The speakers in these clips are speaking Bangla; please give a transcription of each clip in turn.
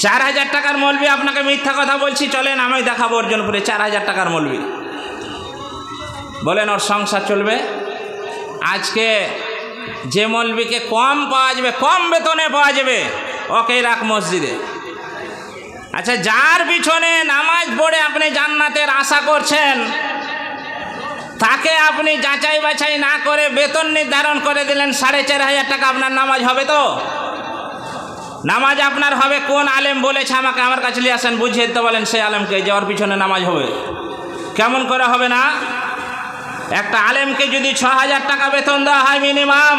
4000 টাকার মৌলবি আপনাকে মিথ্যা কথা বলছি, চলেন আমি দেখাবো অর্জনপুরে 4000 টাকার মৌলবি। বলেন ওর সংসার চলবে? আজকে যে মৌলবিকে কম পাওয়া যাবে, কম বেতনে পাওয়া যাবে, ওকেই রাখ মসজিদে। আচ্ছা, যার পিছনে নামাজ পড়ে আপনি জান্নাতের আশা করছেন, তাকে আপনি যাচাই বাছাই না করে বেতন নির্ধারণ করে দিলেন 4500 টাকা, আপনার নামাজ হবে তো? নামাজ আপনার হবে কোন আলেম বলেছে আমাকে, আমার কাছে নিয়ে আসেন, বুঝিয়ে দিতে বলেন সেই আলেমকে যে ওর পিছনে নামাজ হবে। কেমন করে হবে না? একটা আলেমকে যদি 6000 টাকা বেতন দেওয়া হয়, মিনিমাম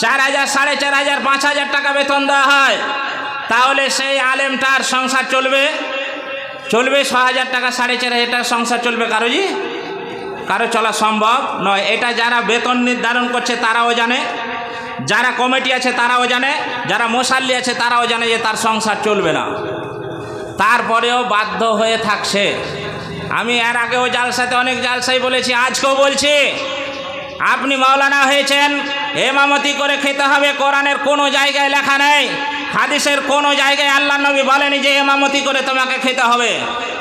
4000, 4500, 5000 টাকা বেতন দেওয়া হয়, তাহলে সেই আলেমটার সংসার চলবে? 6000 টাকা 4500 টাকা সংসার চলবে কারো চলা সম্ভব নয়। এটা যারা বেতন নির্ধারণ করছে তারাও জানে, যারা কমিটি আছে তারাও জানে, যারা মুসাল্লি আছে তারাও জানে যে তার সংসার চলবে না, তারপরেও বাধ্য হয়ে থাকছে। আমি এর আগেও জালসাতে অনেক জালসাই বলেছি, আজকেও বলছি, আপনি মাওলানা হয়েছেন, ইমামতি করে খেতে হবে, কোরআনের কোনো জায়গায় লেখা নেই, হাদিসের কোনো জায়গায় আল্লাহ নবী বলেনি যে ইমামতি করে তোমাকে খেতে হবে।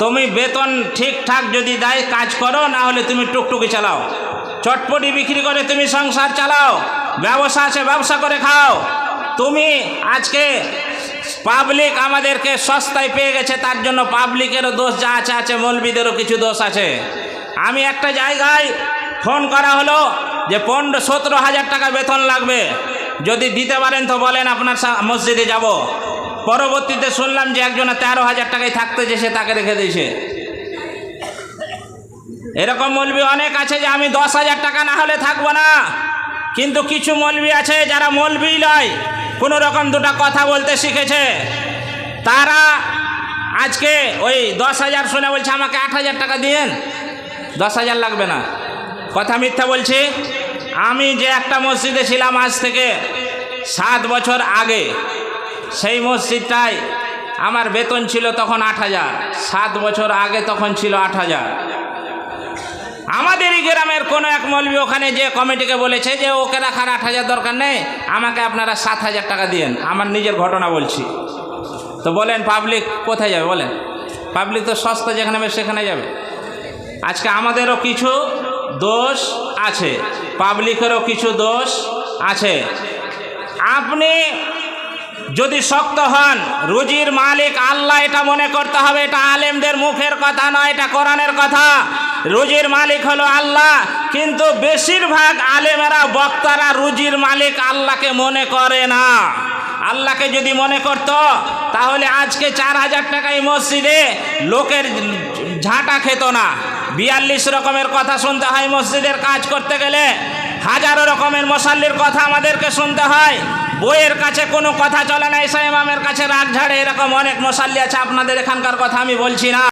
তুমি বেতন ঠিকঠাক যদি দেয় কাজ করো, না হলে তুমি টুকটুকি চালাও, চটপটি বিক্রি করে তুমি সংসার চালাও, ব্যবসা আছে ব্যবসা করে খাও। তুমি আজকে পাবলিক আমাদেরকে সস্তায় পেয়ে গেছে, তার জন্য পাবলিকেরও দোষ যা আছে মৌলবীদেরও কিছু দোষ আছে। আমি একটা জায়গায় ফোন করা হলো যে 17,000 টাকা বেতন লাগবে, যদি দিতে পারেন তো বলেন, আপনার মসজিদে যাব। পরবর্তীতে শুনলাম যে একজনে 13,000 টাকায় থাকতে যে সে তাকে রেখে দিয়েছে। এরকম মৌলবি অনেক আছে যে আমি 10,000 টাকা না হলে থাকবো না। কিন্তু কিছু মৌলবি আছে যারা মৌলবি নয়, কোনো রকম দুটো কথা বলতে শিখেছে, তারা আজকে ওই 10,000 শুনে বলছে আমাকে 8,000 টাকা দিয়েন। 10,000 লাগবে না, কথা মিথ্যা বলছি। আমি যে একটা মসজিদে ছিলাম আজ থেকে 7 বছর আগে, সেই মসজিদটায় আমার বেতন ছিল তখন 8,000। 7 বছর আগে তখন ছিল 8,000। আমাদেরই গ্রামের কোনো এক মৌলবি ওখানে যে কমিটিকে বলেছে যে ওকে রাখার 8,000 দরকার নেই, আমাকে আপনারা 7,000 টাকা দিয়েন। আমার নিজের ঘটনা বলছি। তো বলেন পাবলিক কোথায় যাবে? বলেন, পাবলিক তো সস্তা যেখানে যাবে সেখানে যাবে। আজকে আমাদেরও কিছু দোষ আছে, পাবলিকেরও কিছু দোষ আছে। আপনি যদি শক্ত হন, রুজির মালিক আল্লাহ, এটা মনে করতে হবে। এটা আলেমদের মুখের কথা নয়, এটা কোরআনের কথা। রুজির মালিক হলো আল্লাহ, কিন্তু বেশিরভাগ আলেমেরা বক্তারা রুজির মালিক আল্লাহকে মনে করে না। আল্লাহকে যদি মনে করত, তাহলে আজকে 4,000 টাকায় মসজিদে লোকের ঝাঁটা খেত না। 42 রকমের কথা শুনতে হয় মসজিদের কাজ করতে গেলে, হাজারো রকমের মুসাল্লির কথা আমাদেরকে শুনতে হয়। বইয়ের কাছে কোনো কথা চলে না, ঈসা ইমামের কাছে রাগ ঝাড়ে, এরকম অনেক মুসাল্লি আছে। আপনাদের এখানকার কথা আমি বলছি না।